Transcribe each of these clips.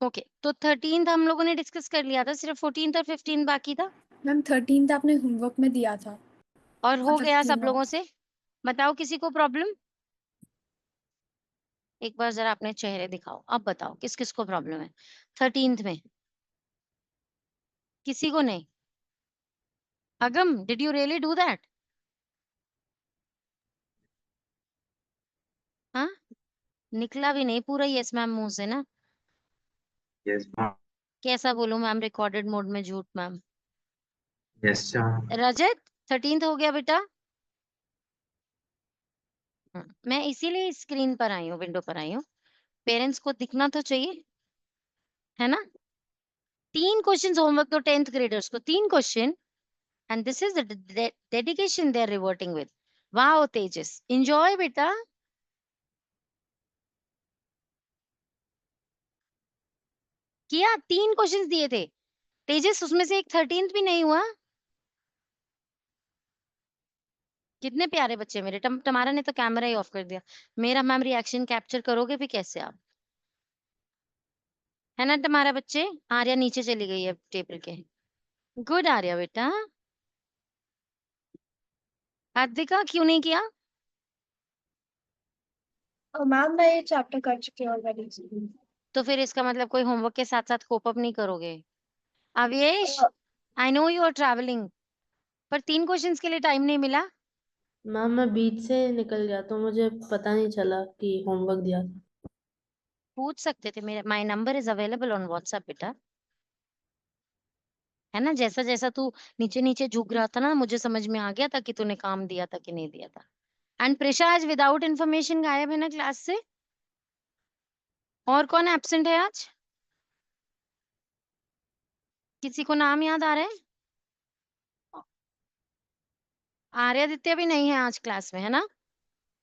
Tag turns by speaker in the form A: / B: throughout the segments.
A: Okay, तो 13th हम लोगों ने डिस्कस कर लिया था, सिर्फ 14th और 15th बाकी था
B: मैम 13th आपने होमवर्क में दिया था।
A: और हो
B: मतलब
A: गया सब
B: तीनों।
A: लोगों से। बताओ किसी को प्रॉब्लम? एक बार जरा अपने चेहरे दिखाओ, अब बताओ किस किस को प्रॉब्लम है 13th में? किसी को नहीं? अगम, did you really do that? हाँ, निकला भी नहीं पूरा यस मैम मुंह से ना।
C: Yes ma'am.
A: कैसा बोलूं मैम, रिकॉर्डेड मोड में झूठ मैम।
C: Yes ma'am.
A: रजत, 13th हो गया बेटा? मैं इसीलिए स्क्रीन पर आई हूँ, विंडो पर आई हूँ, पेरेंट्स को दिखना तो चाहिए, है ना? 3 क्वेश्चंस होमवर्क तो 10th ग्रेडर्स को 3 question, and this is the dedication they are reverting with. Wow Tejas, enjoy बेटा। किया, 3 क्वेश्चंस दिए थे तेजस, उसमें से एक 13th भी नहीं हुआ। कितने प्यारे बच्चे मेरे। तुम्हारा ने तो कैमरा ही ऑफ कर दिया। मेरा मैम रिएक्शन कैप्चर करोगे भी कैसे आप? है ना तुम्हारा बच्चे? आर्या नीचे चली गई है टेबल के। गुड आर्या बेटा। हार्दिका क्यों नहीं किया?
B: मैम मैं ये चैप्टर कर चुकी हूँ ऑलरेडी।
A: तो फिर इसका मतलब कोई होमवर्क के साथ साथ कोप अप नहीं करोगे? Avyesh, I know you are travelling, पर 3 क्वेश्चंस के लिए टाइम नहीं मिला।
D: मैम मैं बीच से निकल गया तो मुझे पता नहीं चला कि होमवर्क दिया था।
A: पूछ सकते थे, मेरा my number is available on WhatsApp बेटा। है ना, जैसा जैसा तू नीचे नीचे झुक रहा था ना, मुझे समझ में आ गया था कि तूने काम दिया था कि नहीं दिया था। एंड प्रिशा आज विदाउट इन्फॉर्मेशन गायब है ना क्लास से। और कौन एब्सेंट है आज? किसी को नाम याद आ रहा है? आर्यादित्य भी नहीं है आज क्लास में, है ना?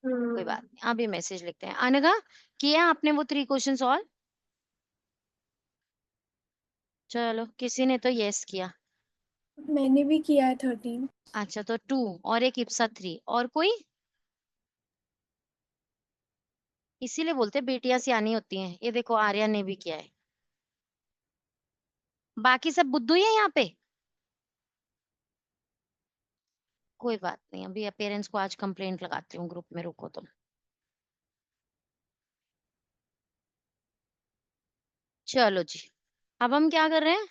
A: कोई बात नहीं, अभी मैसेज लिखते हैं। अनघा, किया आपने वो 3 क्वेश्चन सॉल्व? चलो, किसी ने तो यस किया।
B: मैंने भी किया है 13।
A: अच्छा, तो 2 और एक इप्सा 3, और कोई? इसीलिए बोलते हैं बेटियां सियानी होती हैं। ये देखो आर्या ने भी किया है। बाकी सब बुद्धू ही है यहाँ पे। कोई बात नहीं, अभी पेरेंट्स को आज कंप्लेंट लगाती हूँ ग्रुप में, रुको तुम। चलो जी, अब हम क्या कर रहे हैं?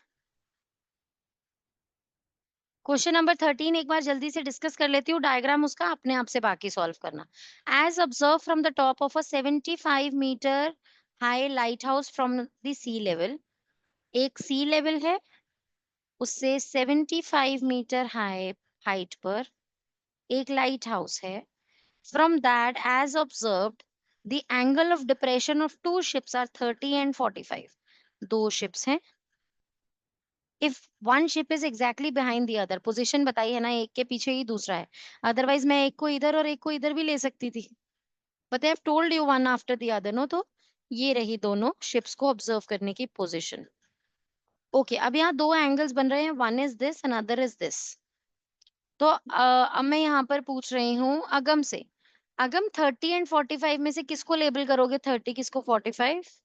A: क्वेश्चन नंबर 13 एक बार जल्दी से डिस्कस कर लेती हूँ, डायग्राम उसका अपने आप से बाकी सॉल्व करना। As observed from the top of a 75 metre high lighthouse from the sea level. एक सी लेवल है, उससे 75 मीटर हाई हाइट पर एक लाइट हाउस है। From that as observed the angle of depression of 2 ships are 30 and 45। 2 ships हैं। If one ship is exactly behind the other, position बताई है ना, एक के पीछे ही दूसरा है। अदरवाइज मैं एक को इधर और एक को इधर भी ले सकती थी, but I have told you one after the other no. तो ये रही दोनों शिप्स को ऑब्जर्व करने की पोजीशन। ओके, अब यहाँ 2 एंगल्स बन रहे हैं, one is this and other is this. तो अब मैं यहाँ पर पूछ रही हूँ अगम से, अगम 30 एंड 45 में से किसको लेबल करोगे? 30 किसको 45?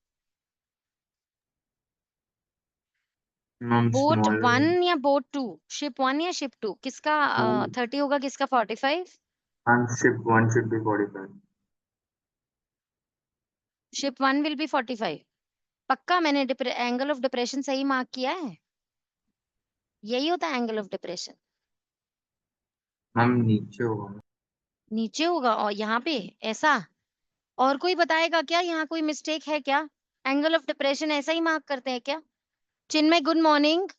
C: Ma'am
A: boat
C: small.
A: 1 या बोट 2? शिप 1 या शिप 2? किसका 30 होगा, किसका 45?
C: Ma'am ship 1 should be 45।
A: Ship 1 will be 45। पक्का मैंने एंगल ऑफ डिप्रेशन सही मार्क किया है? यही होता है एंगल ऑफ डिप्रेशन।
C: मैम नीचे होगा।
A: नीचे होगा और यहाँ पे ऐसा? और कोई बताएगा क्या, यहाँ कोई मिस्टेक है क्या? एंगल ऑफ डिप्रेशन ऐसा ही मार्क करते हैं क्या? Chinmay good morning.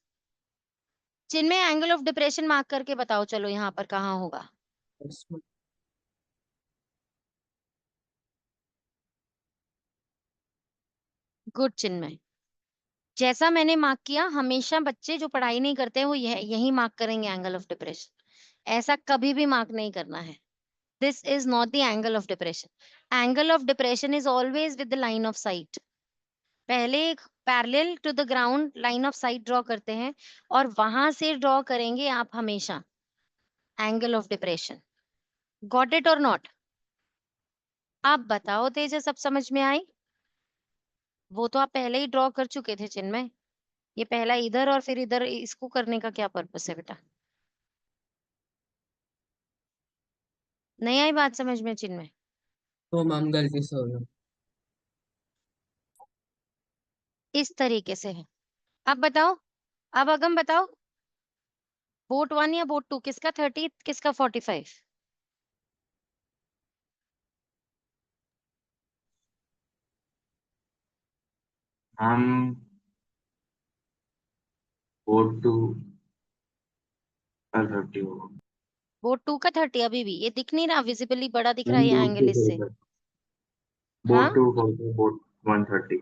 A: Chinmay angle of depression mark करके बताओ, चलो यहाँ पर कहाँ होगा? गुड चिन्मय। जैसा मैंने मार्क किया, हमेशा बच्चे जो पढ़ाई नहीं करते हैं वो यही मार्क करेंगे एंगल ऑफ डिप्रेशन। ऐसा कभी भी मार्क नहीं करना है। This is not the angle of depression. Angle of depression is always with the line of sight. पहले एक parallel to the ground line of sight draw करते हैं और वहां से ड्रॉ करेंगे आप हमेशा angle of depression. Got it और नॉट? आप बताओ तेजस, सब समझ में आई? वो तो आप पहले ही ड्रॉ कर चुके थे चिन्मय। ये पहला इधर और फिर इधर, इसको करने का क्या पर्पस है बेटा? नहीं आई बात समझ में चिन्मय?
E: तो मैम गलती से हो गया।
A: इस तरीके से है। अब बताओ, अब अगम बताओ, बोट 1 या बोट 2, किसका 30 किसका 45?
C: मैम बोट 2 का 30 होगा।
A: बोट 2 का 30 अभी भी ये दिख नहीं रहा, विजिबली बड़ा दिख रहा है
C: मैम
A: ये
C: बोट
A: एंगल
C: 2
A: इससे। हाँ,
C: बोट 2 होगा, बोट 130।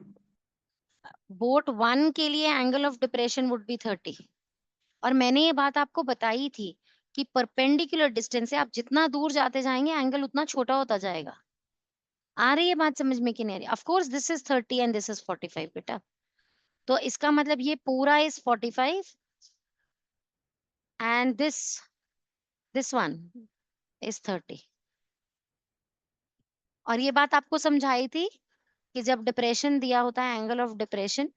A: बोट 1 के लिए angle of depression would be 30। और मैंने ये बात आपको बताई थी कि परपेंडिकुलर डिस्टेंस से आप जितना दूर जाते जाएंगे एंगल उतना छोटा होता जाएगा। आ रही है बात समझ में कि नहीं आ रही? Of course this is 30 and this is 45 बेटा। तो इसका मतलब ये पूरा is 45 and this one is 30। और ये बात आपको समझाई थी कि जब डिप्रेशन दिया होता है, एंगल ऑफ डिप्रेशन,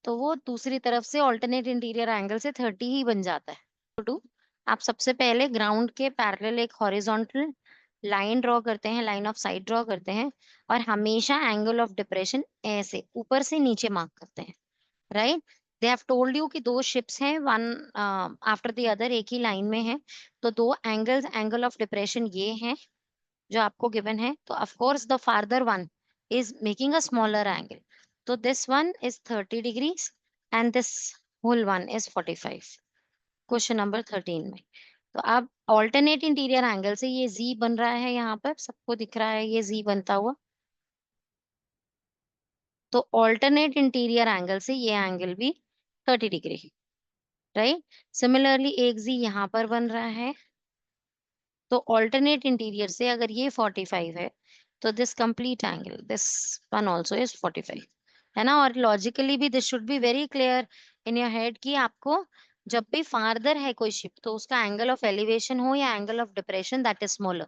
A: तो वो दूसरी तरफ से ऑल्टरनेट इंटीरियर एंगल से 30 ही बन जाता है। तो डू आप सबसे पहले ग्राउंड के पैरेलल एक हॉरिजॉन्टल लाइन ड्रॉ करते हैं, लाइन ऑफ साइट ड्रॉ करते हैं, और हमेशा एंगल ऑफ डिप्रेशन ऐसे ऊपर से नीचे मार्क करते हैं, right? They have told you कि दो शिप्स हैं, वन आफ्टर द अदर एक ही लाइन में है, तो दो एंगल्स, एंगल ऑफ डिप्रेशन ये हैं जो आपको गिवन है। तो of course the farther one is making a smaller angle, तो this one is 30 degrees and this whole one is 45। Question number 13 में तो अब ऑल्टरनेट इंटीरियर एंगल से ये जी बन रहा है, यहाँ पर सबको दिख रहा है ये जी बनता हुआ। तो ऑल्टरनेट इंटीरियर एंगल से ये एंगल भी 30 डिग्री, राइट? सिमिलरली एक जी यहाँ पर बन रहा है। तो ऑल्टरनेट इंटीरियर से अगर ये 45 है, तो this complete angle, this one also is 45, है ना? और लॉजिकली भी this should be very clear in your head कि आपको जब भी फार्दर है कोई शिप, तो उसका एंगल ऑफ एलिवेशन हो या angle of depression, that is smaller.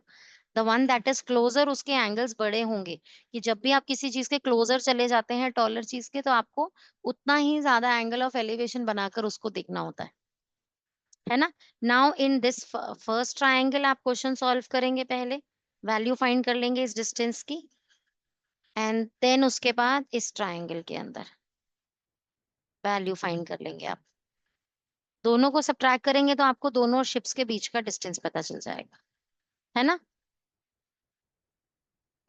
A: The one that is closer, उसके एंगल्स बड़े होंगे। कि जब भी आप किसी चीज के क्लोजर चले जाते हैं, टॉलर चीज के, तो आपको उतना ही ज्यादा एंगल ऑफ एलिवेशन बनाकर उसको देखना होता है ना? Now in this first triangle आप क्वेश्चन सॉल्व करेंगे, पहले वैल्यू फाइंड कर लेंगे इस डिस्टेंस की, एंड देन उसके बाद इस ट्रायंगल के अंदर वैल्यू फाइंड कर लेंगे आप। दोनों को सबट्रैक्ट करेंगे तो आपको दोनों शिप्स के बीच का डिस्टेंस पता चल जाएगा, है ना?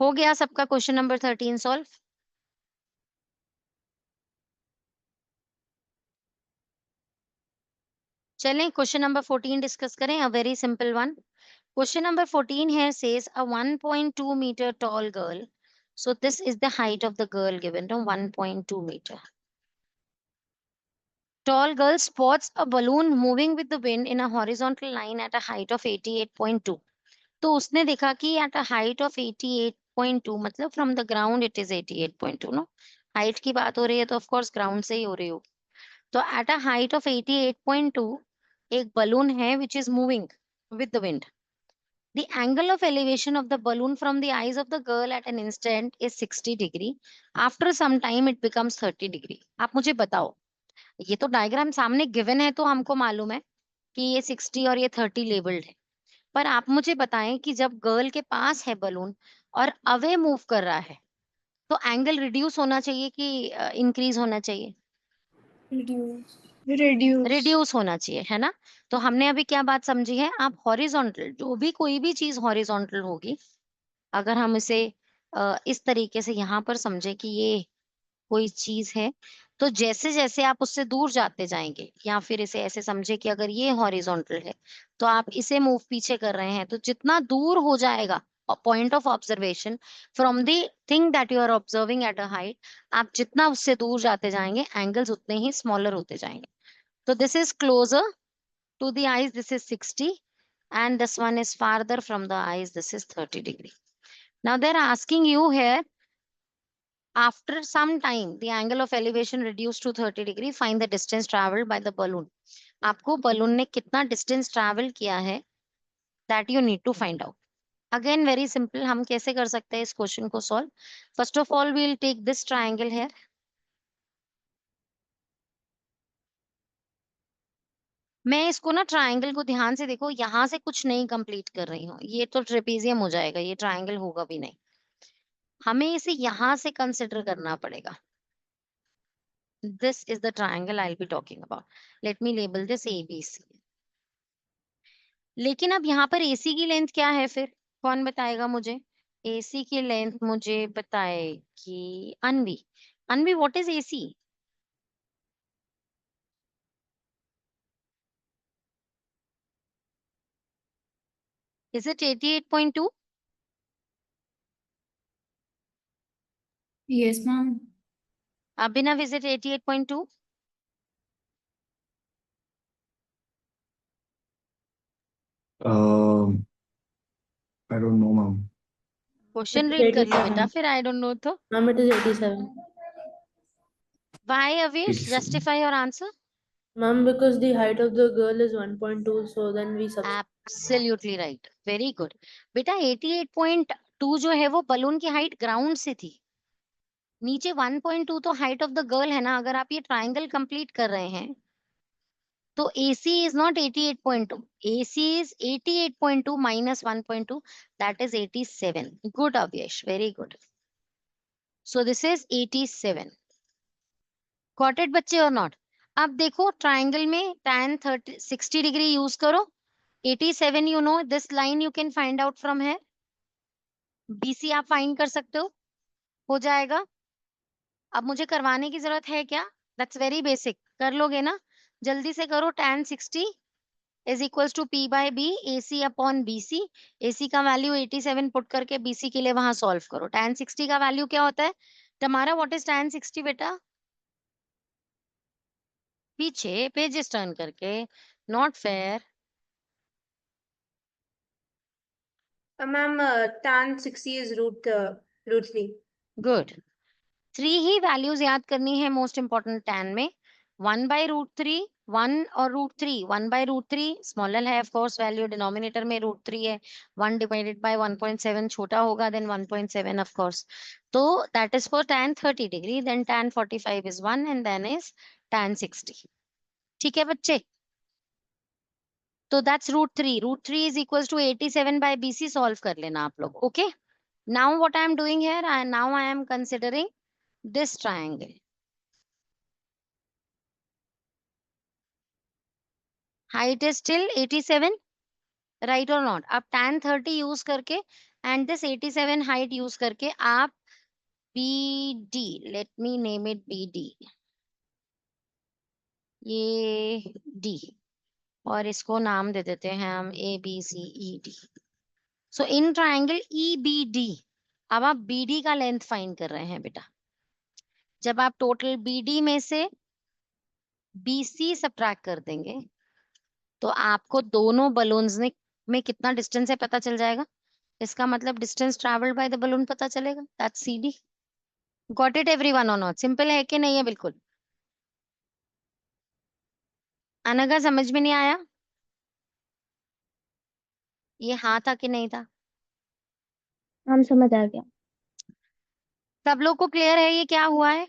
A: हो गया सबका क्वेश्चन नंबर 13 सॉल्व? चलें क्वेश्चन नंबर 14 डिस्कस करें, a very simple one. Question number 14 here says a 1.2 meter tall girl. So this is the height of the girl given to 1.2 meter. Tall girl spots a balloon moving with the wind in a horizontal line at a height of 88.2. तो उसने देखा कि at a height of 88.2, मतलब from the ground it is 88.2, no? Height की बात हो रही है तो of course ground से ही हो रही होगी। तो at a height of 88.2 एक balloon है which is moving with the wind. The angle of elevation of the balloon from the eyes of the girl at an instant is 60 degree. After some time it becomes 30 degree. आप मुझे बताओ, ये तो diagram सामने given है तो हमको मालूम है कि ये 60 और ये 30 लेबल्ड है। पर आप मुझे बताएं कि जब गर्ल के पास है बलून और अवे मूव कर रहा है, तो एंगल रिड्यूस होना चाहिए कि इंक्रीज होना चाहिए?
B: Reduce.
A: रिड्यूस होना चाहिए, है ना? तो हमने अभी क्या बात समझी है? आप हॉरिजॉन्टल, जो भी कोई भी चीज हॉरिजॉन्टल होगी, अगर हम इसे इस तरीके से यहाँ पर समझे कि ये कोई चीज है, तो जैसे जैसे आप उससे दूर जाते जाएंगे, या फिर इसे ऐसे समझे कि अगर ये हॉरिजॉन्टल है तो आप इसे मूव पीछे कर रहे हैं, तो जितना दूर हो जाएगा point of observation from the thing that you are observing at a height, आप जितना उससे दूर जाते जाएंगे एंगल्स उतने ही स्मॉलर होते जाएंगे। तो this is closer to the eyes, this is 60, and this one is farther from the eyes, this is 30 degree. Now they're asking you here, after some time the angle of elevation reduced to 30 degree, find the distance traveled by the balloon. आपको balloon ने कितना distance travel किया है, that you need to find out. Again very simple, हम कैसे कर सकते हैं इस question को solve? First of all we'll take this triangle here, मैं इसको ना ट्रायंगल को ध्यान से देखो, यहाँ से कुछ नहीं कंप्लीट कर रही हूँ, ये तो ट्रेपेजियम हो जाएगा, ये ट्रायंगल होगा भी नहीं। हमें इसे यहाँ से कंसिडर करना पड़ेगा। This is the triangle I'll be talking about. Let me label this ABC. लेकिन अब यहाँ पर AC की लेंथ क्या है फिर? कौन बताएगा मुझे? AC की लेंथ मुझे बताएगी अनवी। अनवी, what is AC? Is it 88.2?
B: Yes, ma'am.
A: Abhinav, is it 88.2?
C: I don't know, ma'am.
A: Question
D: It
A: read
D: is
A: कर लो बेटा,
D: 87.
A: फिर आई डोंट नो तो।
D: Ma'am, it is 87.
A: Why, Avish?
C: 87.
A: Justify your answer.
D: Ma'am, because the height of the girl is 1.2, so then we subtract.
A: Absolutely right. Very good. बेटा 88.2 जो है वो balloon की height ground से थी। नीचे 1.2 तो हाइट ऑफ द गर्ल है ना। अगर आप ये ट्रायंगल कंप्लीट कर रहे हैं तो AC is not 88.2. AC is 88.2 minus 1.2. That is 87. Good, Avyesh. Very good. So this is 87. Got it, बच्चे or not? अब देखो ट्रायंगल में tan 60 डिग्री यूज करो। 87 you know, this line you can find out from here. BC आप find कर सकते हो जाएगा। अब मुझे करवाने की जरूरत है क्या? दैट्स वेरी बेसिक, कर लोगे ना? जल्दी से करो। tan 60 is equals to P by B AC upon BC। AC का वैल्यू 87 पुट करके BC के लिए वहां सॉल्व करो। tan 60 का वैल्यू क्या होता है? तुम्हारा व्हाट इज tan 60 बेटा? पीछे पेजेस टर्न करके, not fair.
B: Ma'am, tan 60 is root 3.
A: Good. 3 he values याद करनी है मोस्ट इंपॉर्टेंट tan में। 1/√3, 1 और √3, 1/√3 स्मॉलर है ऑफ कोर्स, वैल्यू डिनोमिनेटर में √3 है। 1 डिवाइडेड बाय 1.7 छोटा होगा देन 1.7 ऑफ कोर्स। तो that is for tan 30 degree, then tan 45 is 1 and then is tan 60। ठीक है बच्चे? तो that's √3। √3 is equals to 87 by BC। Solve कर लेना आप लोग। Okay, now what I am doing here, I am considering this triangle. Height is still 87, right or not? अब tan 30 use करके and this 87 height यूज करके आप BD, let me name it BD, ये D और इसको नाम दे देते हैं हम ABCED। So in triangle EBD अब आप BD का लेंथ फाइंड कर रहे हैं बेटा। जब आप टोटल BD में से BC सब्ट्रैक्ट कर देंगे तो आपको दोनों बलून्स में कितना डिस्टेंस है पता चल जाएगा। इसका मतलब distance travelled by the balloon पता चलेगा। That's CD। Got it everyone और नॉट? सिंपल है कि नहीं है? बिल्कुल। अनघा, समझ में नहीं आया? ये हाँ था कि नहीं था?
B: हम समझ आ गया।
A: सब लोग को क्लियर है ये क्या हुआ है?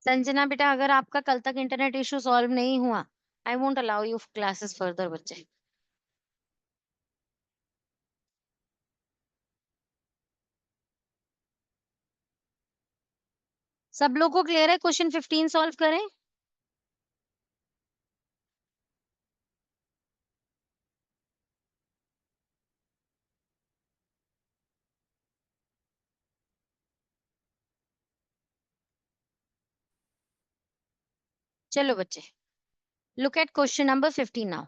A: संजना बेटा, अगर आपका कल तक इंटरनेट इशू सॉल्व नहीं हुआ, I won't allow you classes further बच्चे। सब लोग को क्लियर है? क्वेश्चन 15 सॉल्व करें। चलो बच्चे, look at question number 15 now.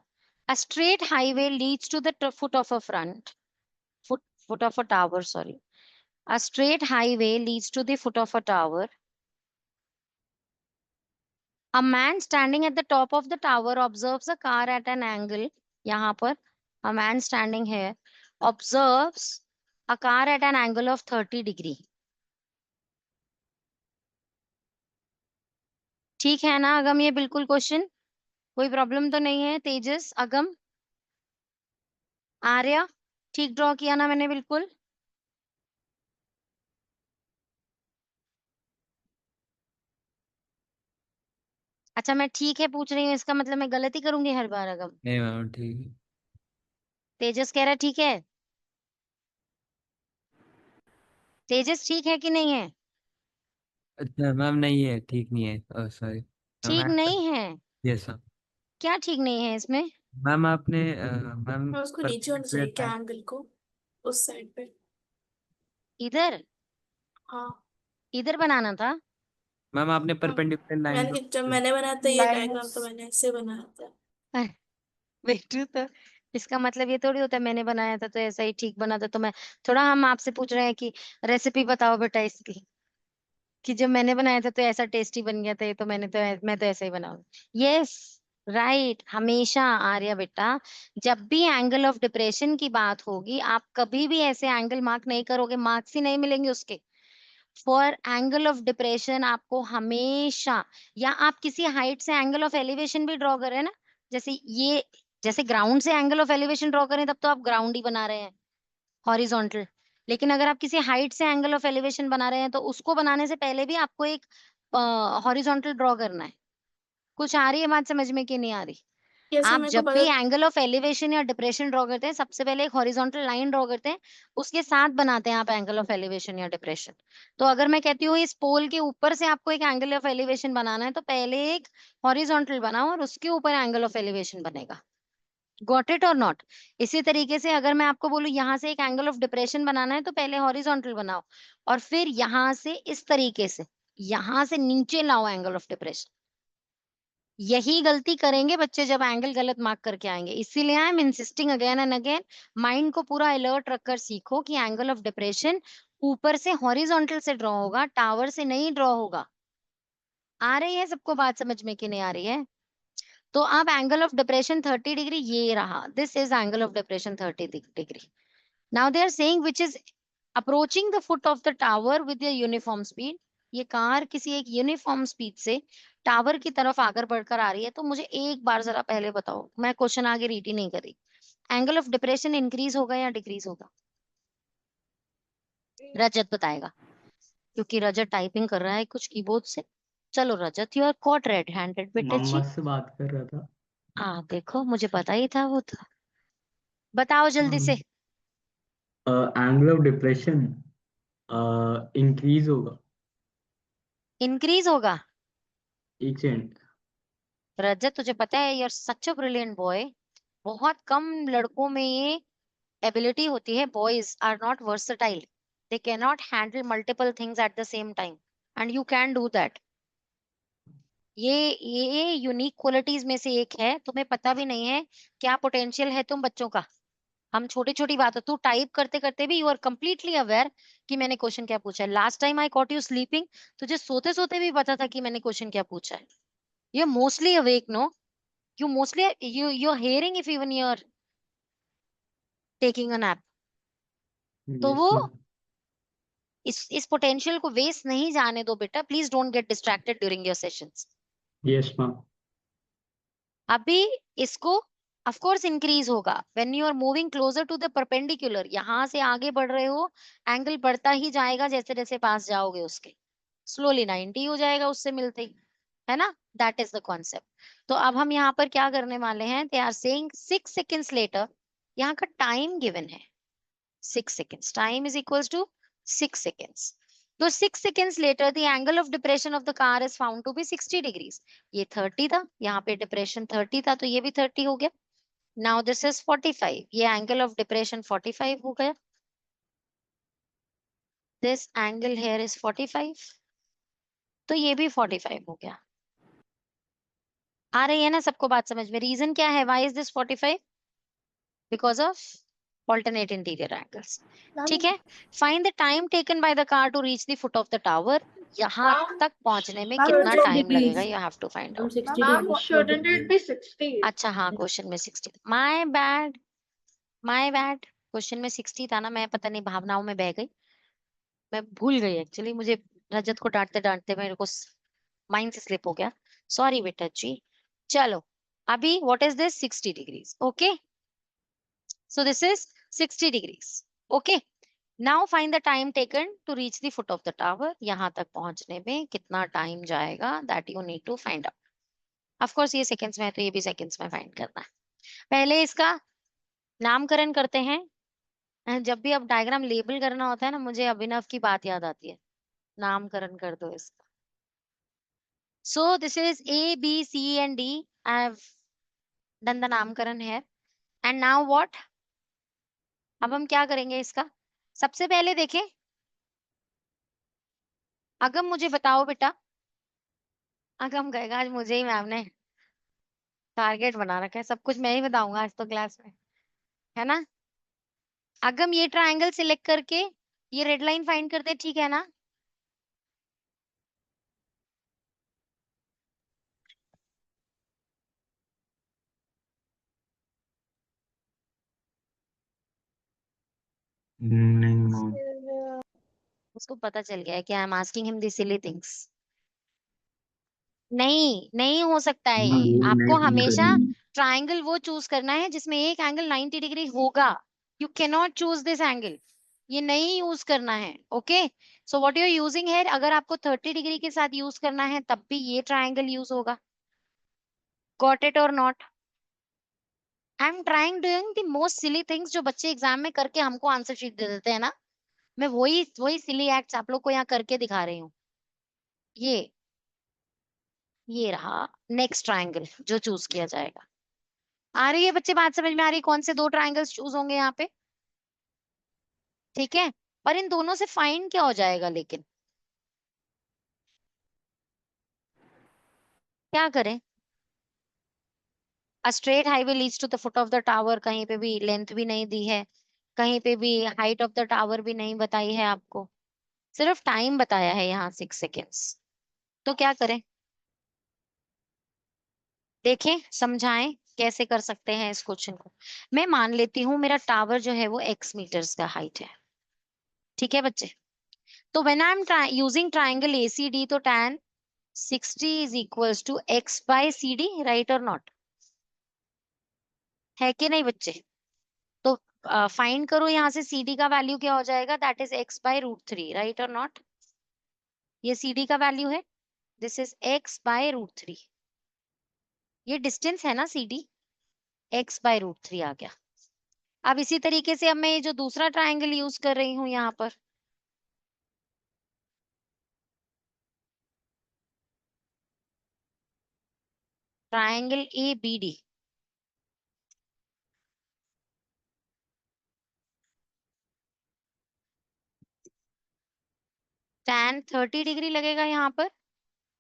A: A straight highway leads to the foot of a foot of a tower, sorry. A straight highway leads to the foot of a tower. A man standing at the top of the tower observes a car at an angle. यहाँ पर a man standing here observes a car at an angle of 30 degree. ठीक है ना अगम? ये बिल्कुल question, कोई problem तो नहीं है? तेजस, अगम, आर्या, ठीक ड्रॉ किया ना मैंने? बिल्कुल। अच्छा मैं ठीक है पूछ रही हूँ, इसका मतलब मैं गलती करूंगी हर बार अगर।
E: नहीं मैम ठीक है।
A: तेजस कह रहा है ठीक है। तेजस ठीक है कि नहीं है?
E: अच्छा मैम नहीं है, ठीक नहीं है, सॉरी
A: ठीक
E: मैम।
A: नहीं है?
E: Yes ma'am.
A: क्या ठीक नहीं है इसमें?
E: मैम आपने मैम
B: और उसको नीचे होना चाहिए क्या एंगल को, उस साइड पे।
A: इधर
B: हाँ
A: इधर बनाना था।
E: मैम आपने
B: हाँ,
E: परपेंडिकुलर लाइन
B: मैंने जब मैंने बनाया था ये डायग्राम तो मैंने ऐसे बनाया था।
A: बेटू तो इसका मतलब ये थोड़ी होता है मैंने बनाया था तो ऐसा ही ठीक बना था। तो मैं थोड़ा, हम आपसे पूछ रहे हैं कि रेसिपी बताओ बेटा इसकी, कि जब मैंने बनाया था तो ऐसा टेस्टी बन गया था, ये तो मैं तो ऐसा ही बनाऊंगी। यस राइट, हमेशा आर्या बेटा, जब भी एंगल ऑफ डिप्रेशन की बात होगी आप कभी भी ऐसे एंगल मार्क नहीं करोगे, मार्क्स ही नहीं मिलेंगे उसके। फॉर एंगल ऑफ डिप्रेशन आपको हमेशा, या आप किसी हाइट से एंगल ऑफ एलिवेशन भी ड्रॉ करें ना, जैसे ये, जैसे ग्राउंड से एंगल ऑफ एलिवेशन ड्रॉ करें तब तो आप ग्राउंड ही बना रहे हैं, हॉरिजॉन्टल। लेकिन अगर आप किसी हाइट से एंगल ऑफ एलिवेशन बना रहे हैं तो उसको बनाने से पहले भी आपको एक हॉरिजॉन्टल ड्रॉ करना है। कुछ आ रही है बात समझ में कि नहीं आ रही?
B: कैसे
A: आप
B: मेरे को
A: जब भी
B: पता।
A: एंगल ऑफ एलिवेशन या डिप्रेशन ड्रॉ करते हैं सबसे पहले एक हॉरिजॉन्टल लाइन ड्रॉ करते हैं, उसके साथ बनाते हैं आप एंगल ऑफ एलिवेशन या डिप्रेशन। तो अगर मैं कहती हूँ इस पोल के ऊपर से आपको एक एंगल ऑफ एलिवेशन बनाना है तो पहले एक हॉरिजॉन्टल बनाओ और उसके ऊपर एंगल ऑफ एलिवेशन बनेगा। गॉट इट और नॉट? इसी तरीके से अगर मैं आपको बोलूं यहाँ से एक एंगल ऑफ डिप्रेशन बनाना है तो पहले हॉरिजॉन्टल बनाओ और फिर यहाँ से इस तरीके से यहाँ से नीचे लाओ एंगल ऑफ डिप्रेशन। यही गलती करेंगे बच्चे जब एंगल गलत मार्क करके आएंगे। इसीलिए I am insisting again and again, mind को पूरा अलर्ट रखकर सीखो कि एंगल ऑफ डिप्रेशन ऊपर से हॉरिजॉन्टल से ड्रॉ होगा, टावर से नहीं ड्रॉ होगा। आ रही है सबको बात समझ में कि नहीं आ रही है? तो अब एंगल ऑफ डिप्रेशन 30 डिग्री ये रहा, this is angle of depression 30 degree. Now they are saying which is approaching the foot of the tower with a uniform speed. ये कार किसी एक यूनिफॉर्म स्पीड से टावर की तरफ आकर बढ़कर आ रही है। तो मुझे एक बार जरा पहले बताओ, मैं क्वेश्चन आगे रीड ही नहीं करी, एंगल ऑफ डिप्रेशन इंक्रीज होगा या डिक्रीज होगा? रजत बताएगा, क्योंकि रजत टाइपिंग कर रहा है कुछ कीबोर्ड से। चलो Rajat, you are caught red handed बेटे जी।
F: मम्मा से बात कर रहा था।
A: देखो मुझे पता ही था वो तो। बताओ जल्दी से।
F: एंगल ऑफ डिप्रेशन इंक्रीज होगा।
A: इंक्रीज होगा?
F: एक सेकंड।
A: रजत तुझे पता है you are such a brilliant boy, बहुत कम लड़कों में ये एबिलिटी होती है। Boys are not versatile, they can not handle multiple things at the same time and you can do that. ये यूनिक क्वालिटीज में से एक है, तुम्हें पता भी नहीं है क्या पोटेंशियल है तुम बच्चों का। हम छोटी छोटी बात है, तू टाइप करते करते भी यू आर कंप्लीटली अवेयर कि मैंने क्वेश्चन क्या पूछा है। Last time I cot you sleeping, तुझे सोते सोते भी पता था कि मैंने क्वेश्चन क्या पूछा है। You mostly awake no, you mostly you're hearing if even you're taking a nap। तो
F: यस
A: वो
F: मैम।
A: इस पोटेंशियल को वेस्ट नहीं जाने दो बेटा, please don't get distracted during your sessions.
F: Yes ma'am.
A: अभी इसको ऑफ कोर्स इंक्रीज होगा when you are moving closer to the perpendicular. यहां से आगे बढ़ रहे हो, एंगल बढ़ता ही जाएगा जैसे जैसे पास जाओगे उसके, स्लोली 90 हो जाएगा उससे मिलते ही, है ना? That is the concept. तो अब हम यहाँ पर क्या करने वाले हैं, they are saying 6 seconds later, यहाँ का टाइम गिवन है 6 seconds. Time is equals to 6 seconds. So 6 seconds later, the angle of depression of the car is found to be 60 degrees. ये 30 था, यहाँ पे depression 30 था, तो ये भी 30 हो गया। Now this is 45. ये angle of depression 45 हो गया। This angle here is 45. तो ये भी 45 हो गया। आ रही है ना सबको बात समझ में? रीजन क्या है? Why is this 45? Because of alternate interior angles। ठीक है। Find the time taken by the car to reach the foot of the tower. यहाँ तक पहुंचने में कितना टाइम लगेगा, यू हैव टू फाइंड
D: हम
A: out.
D: 60
B: Ma'am,
D: degree
B: shouldn't it be 60?
A: अच्छा हाँ, क्वेश्चन में 60, my bad my bad, question में 60 था ना, मैं पता नहीं भावनाओं में बह गई, मैं भूल गई एक्चुअली। मुझे रजत को डांटते डांटते मेरे को माइंड से स्लिप हो गया, सॉरी बेटा जी। चलो अभी what is this, 60 degrees, okay. So this is 60 degrees. Okay. Now find the time taken to reach the foot of the tower. यहाँ तक पहुंचने में कितना टाइम जाएगा, that you need to find out. Of course ये seconds में है तो ये भी सेकंड्स में फाइंड करना है। पहले इसका नामकरण करते हैं। जब भी अब डायग्राम लेबल करना होता है ना, मुझे अभिनव की बात याद आती है, नामकरण कर दो इसका। So this is A, B, C and D. I have done the नामकरण है। एंड नाउ व्हाट, अब हम क्या करेंगे इसका? सबसे पहले देखें, अगम मुझे बताओ बेटा। अगम कहेगा आज मुझे ही मैम ने टारगेट बना रखा है, सब कुछ मैं ही बताऊंगा आज तो क्लास में, है ना? अगम ये ट्रायंगल सिलेक्ट करके ये रेड लाइन फाइंड करते, ठीक है ना?
F: नहीं मैम।
A: उसको पता चल गया है कि I am asking him this silly things. नहीं, नहीं हो सकता है
F: मैम
A: ये।
F: ये
A: आपको
F: नहीं
A: हमेशा
F: करनी।
A: ट्रायंगल वो चूज करना है जिसमें एक एंगल 90 डिग्री होगा। You can not choose this angle, ये नहीं यूज करना है। Okay, so what you are using है, अगर आपको 30 डिग्री के साथ यूज करना है तब भी ये ट्रायंगल यूज होगा। गॉट इट और not? I am trying doing the most silly things जो बच्चे एग्जाम में करके हमको आंसर शीट दे देते हैं ना, मैं वही वही सिली एक्ट्स आप लोग को यहाँ करके दिखा रही हूँ। ये रहा नेक्स्ट ट्रायंगल जो चूज किया जाएगा। आ रही है बच्चे, बात समझ में आ रही है? कौन से दो ट्रायंगल्स चूज होंगे यहाँ पे? ठीक है, पर इन दोनों से फाइंड क्या हो जाएगा लेकिन? क्या करें? A straight highway leads to the foot of the tower, कहीं पे भी लेंथ भी नहीं दी है, कहीं पे भी हाइट ऑफ द टावर भी नहीं बताई है आपको, सिर्फ टाइम बताया है यहाँ 6 सेकेंड्स। तो क्या करें? देखें, समझाएं कैसे कर सकते हैं इस क्वेश्चन को। मैं मान लेती हूँ मेरा टावर जो है वो x मीटर्स का हाइट है। ठीक है बच्चे, तो when I am using triangle ACD, तो tan 60 is equals to x by CD, right और नॉट? है कि नहीं बच्चे? तो फाइंड करो यहाँ से CD का वैल्यू क्या हो जाएगा, that is x by √3, right और नॉट? ये CD का वैल्यू है, दिस इज x बाय √3। ये डिस्टेंस है ना CD, x बाय √3 आ गया। अब इसी तरीके से अब मैं ये जो दूसरा ट्राइंगल यूज कर रही हूँ यहाँ पर, ट्राइंगल ABD, tan 30 डिग्री लगेगा यहाँ पर,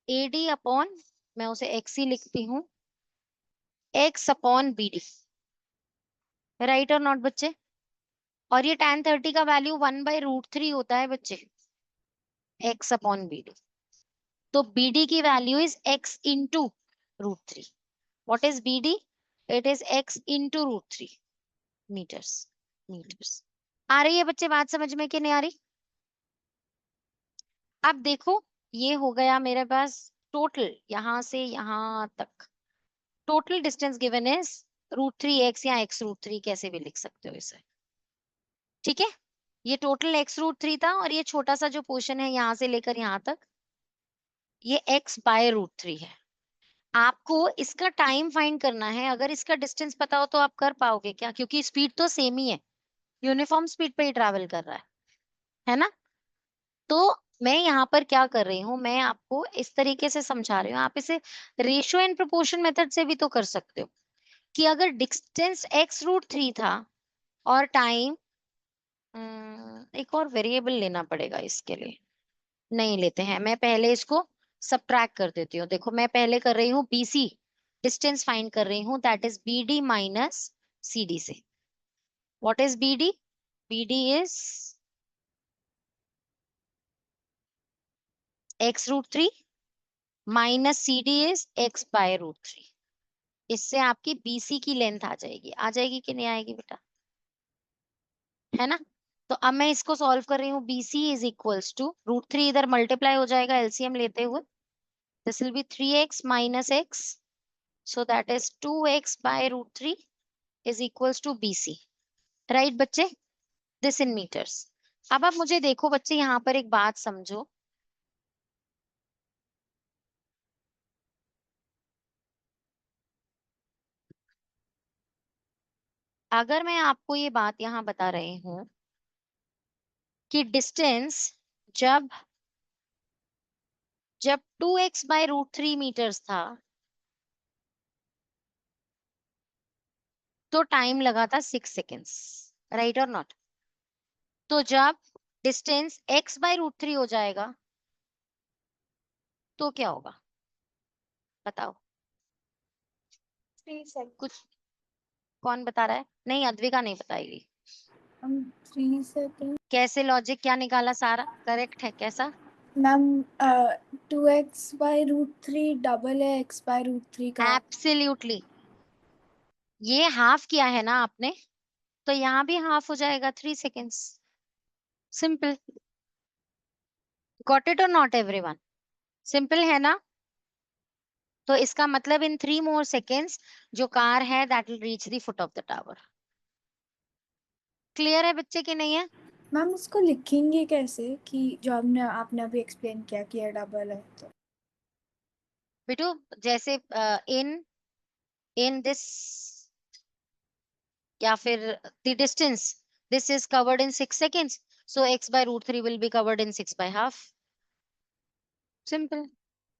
A: AD अपॉन, मैं उसे x ही लिखती हूँ, x अपॉन BD, राइट और नॉट बच्चे? और ये tan 30 का वैल्यू 1/√3 होता है बच्चे, x अपॉन BD। तो BD की value is x into √3। What is BD? It is x into √3 metres. Metres आ रही है बच्चे बात समझ में कि नहीं आ रही? अब देखो, ये हो गया मेरे पास टोटल यहां से यहां तक, total distance given is √3x या x√3, कैसे भी लिख सकते हो इसे। ठीक है, ये टोटल x√3 था और ये छोटा सा जो पोर्शन है यहाँ से लेकर यहाँ तक, ये x बाय √3 है। आपको इसका टाइम फाइंड करना है। अगर इसका डिस्टेंस पता हो तो आप कर पाओगे क्या, क्योंकि स्पीड तो सेम ही है, यूनिफॉर्म स्पीड पे ही ट्रैवल कर रहा है ना? तो मैं यहाँ पर क्या कर रही हूँ, मैं आपको इस तरीके से समझा रही हूँ, आप इसे रेशियो एंड प्रोपोर्शन मेथड से भी तो कर सकते हो कि अगर डिस्टेंस x√3 था और टाइम, एक और वेरिएबल लेना पड़ेगा इसके लिए, नहीं लेते हैं, मैं पहले इसको सबट्रैक्ट कर देती हूँ। देखो मैं पहले कर रही हूँ BC, डिस्टेंस फाइंड कर रही हूँ, that is BD minus CD से। What is BD? BD is x√3 minus CD is x by √3। इससे आपकी BC की लेंथ आ जाएगी कि नहीं आएगी बेटा? है ना? तो अब मैं इसको सॉल्व कर रही हूँ, BC इज इक्वल्स टू √3 इधर मल्टीप्लाई हो जाएगा LCM लेते हुए, this will be 3x minus x, so that is 2x by √3 is equals to BC, right बच्चे? This in metres. अब आप मुझे देखो बच्चे, यहाँ पर एक बात समझो, अगर मैं आपको ये बात यहाँ बता रही हूं कि डिस्टेंस जब जब 2x/√3 मीटर्स था तो टाइम लगा था 6 सेकेंड्स, राइट और नॉट? तो जब डिस्टेंस x/√3 हो जाएगा तो क्या होगा, बताओ?
B: 3 seconds.
A: कुछ कौन बता रहा है? नहीं, अद्विका नहीं बताएगी।
B: 3 seconds.
A: कैसे लॉजिक क्या निकाला सारा? करेक्ट है कैसा?
B: मैम 2x/√3 डबल है x/√3 का.
A: एब्सोल्युटली। ये हाफ किया है ना आपने, तो यहाँ भी हाफ हो जाएगा 3 सेकेंड्स। सिंपल। गॉट इट और नॉट एवरीवन? सिंपल है ना? तो इसका मतलब इन 3 more seconds जो कार है that will reach the foot of the tower. Clear है बच्चे कि नहीं है?
B: मैम उसको लिखेंगे कैसे कि जो आपने आपने अभी एक्सप्लेन किया कि ये डबल है तो.
A: बेटू जैसे इन दिस या फिर the distance this is covered in 6 seconds, so x/√3 will be covered in 6/2. Simple.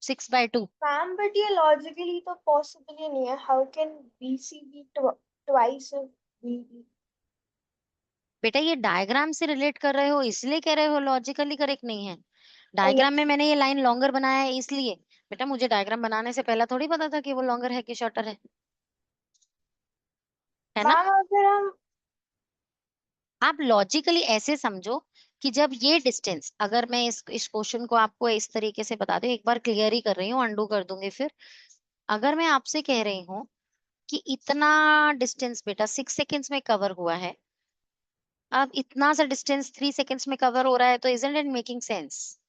A: 6/2।
B: Ma'am but ये लॉजिकली तो पॉसिबल ही नहीं है. How can BC be twice of BD?
A: बेटा ये डायग्राम से रिलेट कर रहे हो इसलिए कह रहे हो लॉजिकली करेक्ट नहीं है। डायग्राम में मैंने ये लाइन लॉन्गर बनाया है इसलिए। बेटा मुझे डायग्राम बनाने से पहला थोड़ी पता था कि वो लॉन्गर है कि शॉर्टर है ना?
B: मैम अगर हम
A: आप लॉजिकली ऐसे समझो कि जब ये डिस्टेंस, अगर मैं इस क्वेश्चन को आपको इस तरीके से बता दूं, एक बार क्लियर ही कर रही हूँ, अंडू कर दूंगी फिर। अगर मैं आपसे कह रही हूँ कि इतना डिस्टेंस बेटा 6 सेकेंड्स में कवर हुआ है, अब इतना सा डिस्टेंस 3 सेकेंड्स में कवर हो रहा है, तो इजंट इट मेकिंग सेंस?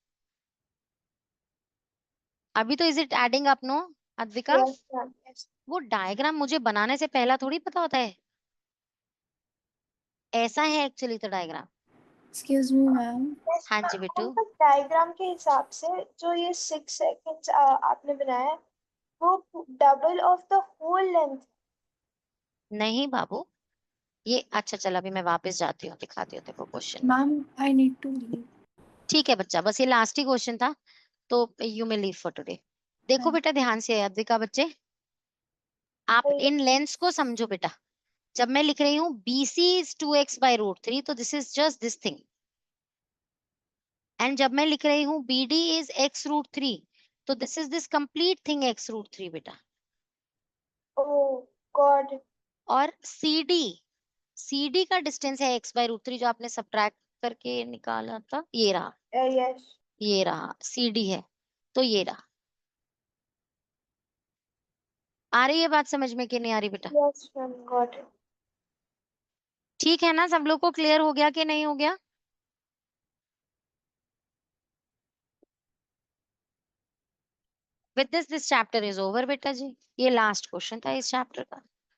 A: अभी तो is it adding up? No Advika?
B: yes ma'am yes.
A: वो डायग्राम मुझे बनाने से पहला थोड़ी पता होता है। ऐसा है एक्चुअली तो diagram.
B: Excuse me ma'am. Yes,
A: हाँ जी
B: मैम.
A: बेटू।
B: हम डायग्राम के हिसाब से जो ये 6 seconds आपने बनाया है वो double of the whole length.
A: नहीं बाबू, ये अच्छा चल अभी मैं वापस जाती हूँ, दिखाती हूँ देखो question.
B: Ma'am I need to leave.
A: ठीक है बच्चा, बस ये लास्ट ही क्वेश्चन था, तो you may leave for today. देखो
B: हाँ.
A: बेटा ध्यान से अद्विका बच्चे, आप इन लेंस को समझो बेटा। जब मैं लिख रही हूँ BC is 2x/√3, तो this is just this thing. And जब मैं लिख रही हूँ BD is x√3, तो this is this complete thing x√3 बेटा।
B: ओह गॉड.
A: और CD का डिस्टेंस है x/√3 जो आपने सब्ट्रैक्ट करके निकाला था, ये रहा,
B: यस.
A: ये रहा CD है, तो ये रहा। आ रही है बात समझ में कि नहीं आ रही बेटा?
B: Yes ma'am got it.
A: ठीक है ना, सब लोग को क्लियर हो गया कि नहीं हो गया? With this chapter is over बेटा जी। ये लास्ट क्वेश्चन था इस चैप्टर का।